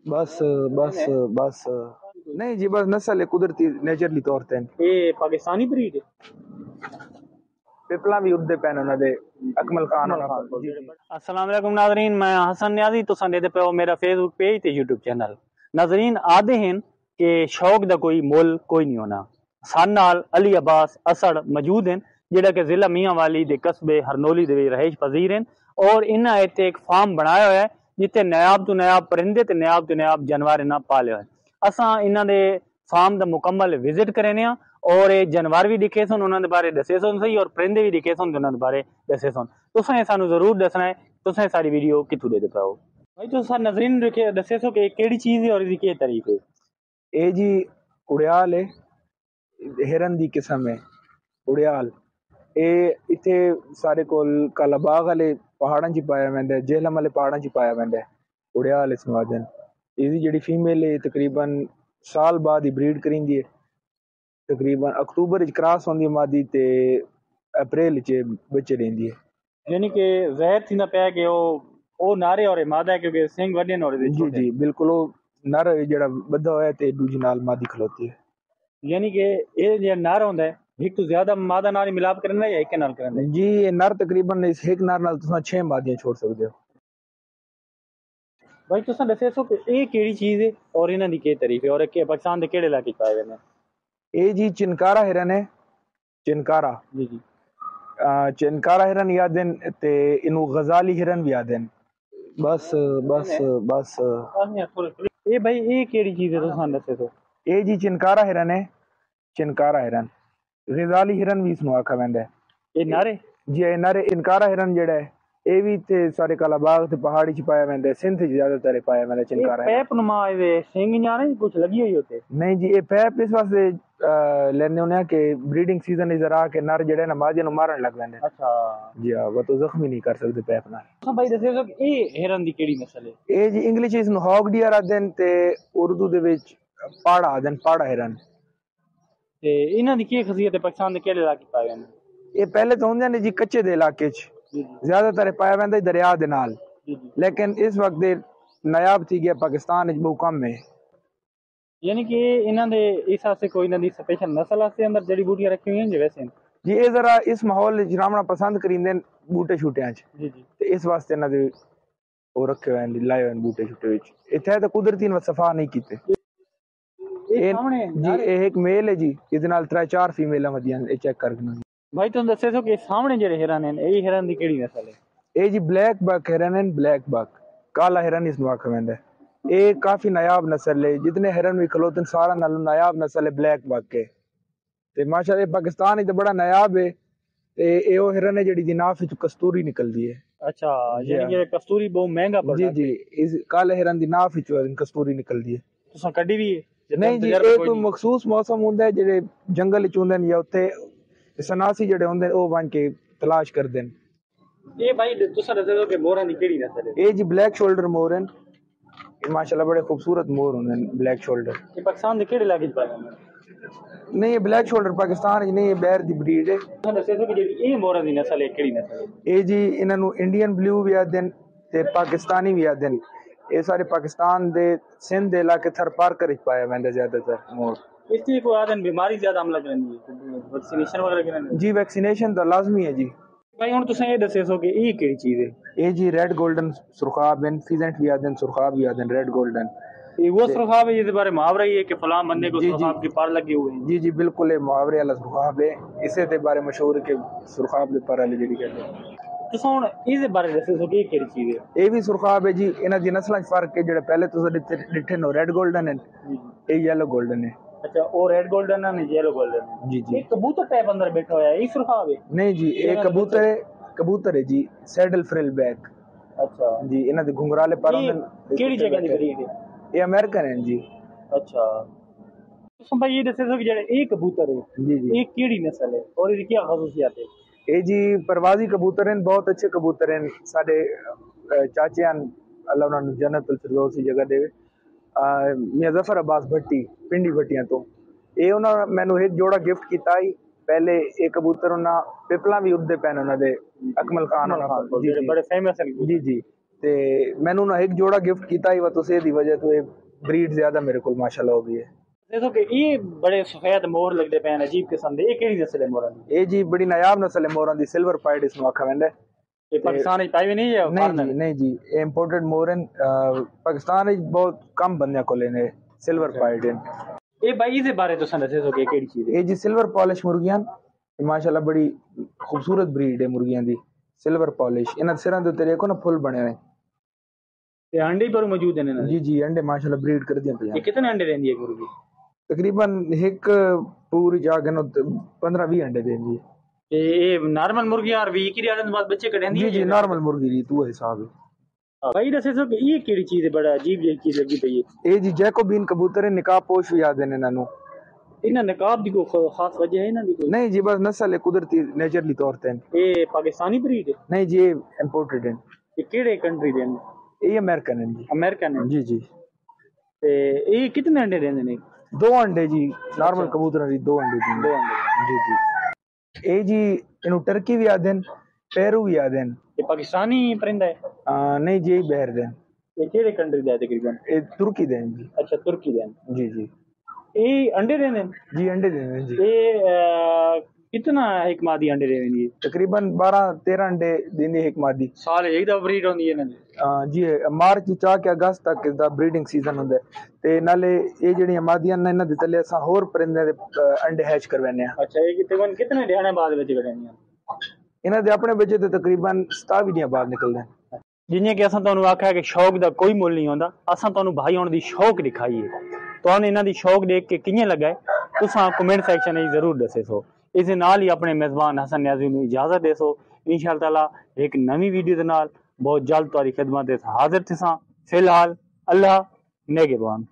बस बस बस नहीं जी, बस नस्ल है कुदरती नेचरली तौर ते ये पाकिस्तानी ब्रीड है। पिपला भी उड़दे पैन उन्हां दे अकमल खान अकमल होना खान जी जी। अस्सलाम वालेकुम नाज़रीन, मैं हसन न्याजी तुसां देते पे हो मेरा फेसबुक पेज ते यूट्यूब चैनल। नाज़रीन आदे हैं कि शौक दा कोई मुल कोई नहीं होना। सान नाल अली अब्बास असड़ मौजूद हैं जेड़ा कि जिला मियां वाली दे कस्बे हरनोली दे रहाइश पजीर हैं और इन्हां इत्थे एक फार्म बनाया होया है जिथे नायाब तो नायाब परिंदे ते नायाब तो नायाब जानवर इन्हां पाले होए। असां इन्हां दे फार्म दा मुकम्मल विजिट करने और ये जानवर भी दिखे सन उन्होंने बारे दसे सन सही और परिंदे भी दिखे सन उन्होंने बारे दसे सन। तुसें सानू जरूर दसना है तुसें सारी वीडियो कित्थों दे पाओ भाई। तुस नजरीन दसे सो कि केड़ी चीज है और इसकी क्या तारीफ है। ए जी उड़ियाल है, हिरन दी किस्म है उड़ियाल। ए इत्थे सारे कोल कालाबाग वाले पहाड़ां च पाया वैंदा है, जेहलम वाले पहाड़ां च पाया वैंदा है उड़ियाल इसनू आखदे। इसदी जेह्ड़ी फीमेल है तकरीबन साल बाद ही ब्रीड करींदी है। तकरीबन अक्तूबर च क्रॉस होंदी है मादी ते अप्रैल च बच्चे देंदी है। यानी कि जहर थी ना पे कि ओ नारे और मादा है क्योंकि सिंग वड्डे ने और जी जी बिल्कुल, वो नर जेड़ा बद्धा होया ते दूजी नाल मादी खलोती है। यानी कि ये जो नर होंदा है एक तो ज्यादा मादा नाल मिलाप करना या एक नाल करना है। जी ये नर तकरीबन इस एक नर नाल तुसां 6 मादियां छोड़ सकदे हो। भाई तुसां दसे सो कि ये केड़ी चीज है और इन्हां दी केह् तारीफ है और के पाकिस्तान दे केड़े इलाके पाए गए ने। ए जी चिनकारा हिरन है, चिनकारा। जी जी चिनकारा हिरन याद हैं ते इनू गजाली हिरन भी याद हैं। बस बस बस ये भाई ये केड़ी चीज है तुसां दसे सो। ए जी चिनकारा हिरन है, चिनकारा हिरन। गजाली हिरन भी इसनू आखा वैंदा है। ये नारे जी ए नर इनकारा हिरन जेड़ा है ए भी ते सारे कालाबाग ते पहाड़ी च पाया वैंदा है, सिंध च ज्यादातर पाया वैंदा है चिनकारा हिरन। पैप नुमा ये सिंग जाने कुछ लगी हुई होते। नहीं जी, ये पैप इस वास्ते लेने होने कि ब्रीडिंग सीजन इधर आके नर जेड़े ना मादियां नु मारन लग वैंदे। अच्छा जी हां, वो तो जख्मी नहीं कर सकते पैप नाल। हां भाई दसे सो ये हिरन दी केड़ी नस्ल है। ए जी इंग्लिश इसनू हॉग डियर आखदे न ते उर्दू दे विच पाड़ा आखदे न, पाड़ा हिरन। ते इन्हां दी केह् खासियत है पाकिस्तान दे केड़े इलाके पाए गए ने। ये पहले तो होंदे ने जी कच्चे दे इलाके च, जी जी ज्यादातर पाया वैंदा दरिया दे नाल, जी जी लेकिन इस वक्त दे नायाब थी गया पाकिस्तान च बहुत कम है। यानी कि इन्हां दे इस वास्ते कोई इन्हां दी स्पेशल नस्ल वास्ते अंदर जड़ी बूटियां रखी हुई हैं जो वैसे जी ये जरा इस माहौल च रौहना पसंद करींदे न बूटे शूटियां च, जी जी ते इस वास्ते इन्हां दे ਉਹ ਰੱਖੇ ਹੋਏ ਨੇ ਲਾਏ ਹੋਏ ਬੂਟੇ ਛੁੱਟੇ ਵਿੱਚ। ਇੱਥੇ ਤਾਂ ਕੁਦਰਤੀ ਨੂੰ ਸਫਾ ਨਹੀਂ ਕੀਤੇ। ये सामने ਜੀ ਇਹ ਇੱਕ ਮੇਲ ਹੈ ਜੀ, ਇਹਦੇ ਨਾਲ 3-4 ਫੀਮੇਲਾਂ ਵਧੀਆਂ ਇਹ ਚੈੱਕ ਕਰਕੇ। भाई तुम दसे सो कि सामने जेड़े हिरन हैं ये हिरन दी केड़ी नस्ल है। ਇਹ ਜੀ ਬਲੈਕ ਬਕ हिरन है, ब्लैक बक काला हिरन इसनू आखा वैंदा है। ਇਹ ਕਾਫੀ ਨਾयाब नस्ल है, जितने हिरन भी खलोते सारा नालों नायाब नस्ल है ब्लैक बक है। ਤੇ ਮਾਸ਼ਾਅੱਲਾ ਪਾਕਿस्तान ਵਿੱਚ ਬੜਾ ਨਾयाब है। ਤੇ ਇਹ ਉਹ हिरन है ਜਿਹੜੀ ਦੀ ਨਾਫ ਵਿੱਚ ਕਸਤੂਰੀ ਨਿਕਲਦੀ है। अच्छा यानी कि कस्तूरी बहुत महंगा पड़ता जी है। जी इस काले हिरन दी नाफ विच कस्तूरी निकलदी है। तुसां कड्डी भी है नहीं जी, ये कोई मखसूस मौसम हुंदा है जेड़े जंगल च हुंदे न या उत्थे सनासी जेड़े हुंदे न ओ वन के तलाश करदे न। ये भाई तुसां दसे सो कि मोरां दी केड़ी नस्ल है। ये जी ब्लैक शोल्डर मोर हैं, ये माशाल्लाह बड़े खूबसूरत मोर हुंदे न ब्लैक शोल्डर। ये पाकिस्तान दे केड़े इलाके च पाए जांदे ने। नहीं ये ब्लैक शोल्डर पाकिस्तान च नहीं, ये बैर दी ब्रीड है। तुसां दसे सो कि जेड़ी ये मोरां दी नस्ल है केड़ी नस्ल है। ये जी इन्हां नू इंडियन ब्लू भी आखदे न ते पाकिस्तानी भी आखदे न। ये सारे पाकिस्तान दे सिंध दे इलाके थर पारकर च पाया वैंदा ज्यादातर मोर। इसकी कोई आदन बीमारी ज्यादा हमला करनी है वैक्सीनेशन वगैरह करानी जी वैक्सीनेशन तो लाजमी है जी। भाई हुन तुसें ये दसे सो कि ये केड़ी चीज है। ये जी रेड गोल्डन सुरखाब हैं, फीजेंट भी आते हैं, सुरखाब भी आते हैं, रेड गोल्डन। ये वो सुरखाब है जिसके बारे में मुहावरा ही है कि फलां बंदे को जी, सुरखाब के पार लगे हुए हैं। जी जी बिल्कुल ये मुहावरे वाला सुरखाब है, इसे ते बारे मशहूर है कि सुरखाब दे पर वाली जेडी कहते हैं। तुसां हुन इसदे बारे दसे सो कि ये केड़ी चीज है। ये भी सुरखाब है जी, इन्हां दी नस्लां च फर्क है। जेड़े पहले तुसां डिठे नो रेड गोल्डन है, ये येलो गोल्डन है। अच्छा वो रेड गोल्डन है येलो गोल्डन है। जी जी एक कबूतर टाइप अंदर बैठा हुआ है ये सुरखाब है। नहीं जी ये कबूतर है, कबूतर है जी, सैडल फ्रिल बैक। अच्छा जी इन्हां दे घुंघराले पर हुंदे न। केड़ी जगह दी ब्रीड है। ये अमेरिकन है जी। अच्छा तुसां भाई ये दसे सो कि जेड़े ये कबूतर है जी जी ये केड़ी नस्ल है और इसकी क्या खासियत है। ये जी परवाजी कबूतर हैं, बहुत अच्छे कबूतर हैं। साडे चाचे हैं, अल्लाह उन्हां नूं जन्नतुल फिरदौस दी जगह देवे। मियां जफर अब्बास भट्टी पिंडी भट्टियां तो ये उन्हां मैनू एक जोड़ा गिफ्ट कीता ही। पहले ये कबूतर उन्हां पिपला भी उड़दे पैन उन्हां दे अकमल खान होना जी जी बड़े फेमस है। जी जी ते मैनू ना एक जोड़ा गिफ्ट किया ही बस उस वजह तो ये ब्रीड ज्यादा मेरे को माशाल्लाह हो गई है। देखो कि ये बड़े सफेद मोर लगते पे अजीब किस्म दे, ये केड़ी नस्ल है मोरां दी? ये जी बड़ी नायाब नस्ल है मोरां दी, सिल्वर पाइड इसमें आखा वेंदा है। ये पाकिस्तान में पाई भी नहीं है? नहीं जी ये इंपोर्टेड मोरन पाकिस्तान में बहुत कम बंदे को लेने सिल्वर पाइड है। ये भाई इस बारे तो दसे सो कि केड़ी चीज है? ये जी सिल्वर पॉलिश मुर्गियां माशाल्लाह बड़ी खूबसूरत ब्रीड है मुर्गियां दी, सिल्वर पॉलिश। इन्हां सिरां दे उत्ते देखो ना फुल बने हुए। ये अंडे पर मौजूद है ना? जी जी अंडे माशाल्लाह ब्रीड कर दिया ये कितने अंडे देंदी है मुर्गी? तकरीबन एक पूरी जागन 15-20 अंडे देंदी है। ये नॉर्मल मुर्गी और वी की रियादत बाद बच्चे कढेंदी जी है? जी नॉर्मल मुर्गी दी तू हिसाब है। भाई दसे सो कि ये केड़ी चीज है, बड़ा अजीब जी चीज लगी पई है। ये जी जैकोबीन कबूतर है, निकाह पोश भी याद है इन्हां इन्हां नकाब दी कोई खास वजह है इन्हां दी कोई? नहीं जी बस नस्ल है कुदरती नेचरली तौर पे। ये पाकिस्तानी ब्रीड है? नहीं जी ये इंपोर्टेड है। ये केड़े कंट्री दे? ये अमेरिकन है जी। अमेरिकन है? जी जी। ते ये कितने अंडे देंदे ने? 2 अंडे जी नॉर्मल कबूतर दी 2 अंडे दी। 2 अंडे जी जी। ये जी इन्हू टर्की भी आदन पेरू भी आदन। ये पाकिस्तानी परिंदा है? नहीं जी बहर देन। ये केड़े कंट्री दा है तकरीबन? ये तुर्की देन जी। अच्छा तुर्की दा। जी जी। ये अंडे देंदे? जी अंडे देने जी। ये कितना एक मादी अंडे देंदी? तकरीबन 12-13 अंडे देंदी एक मादी। साल एक दफा ब्रीड होंदी है ना जी मार्च चा के अगस्त तक दा ब्रीडिंग सीजन हुंदा है ते नाले ये जेहड़ियां मादियां ने इन्हां दे तले असां होर परिंदे दे अंडे हैच करवाने आ। अच्छा ये तकरीबन कितने ध्याने बाद विच कढेंदियां? इन्हां दे अपने बच्चे ते तकरीबन 27 दियां बाद निकलदे हैं। जियां कि असां तुहानू आख्या कि शौक दा कोई मुल नहीं होंदा, असां तुहानू भाई होने दी शौक दिखाई है। तुहानू इन्हां दी शौक देख के कियां लगा है तुसां कमेंट सेक्शन में जरूर दसे सो। इस नाल ही अपने मेजबान हसन न्याजी नू इजाजत दे सो। इंशाअल्लाह ताला एक नवी वीडियो दे नाल बहुत जल्द तुहाडी खिदमत हाजिर थिसां। फिलहाल अल्लाह नेगेबान।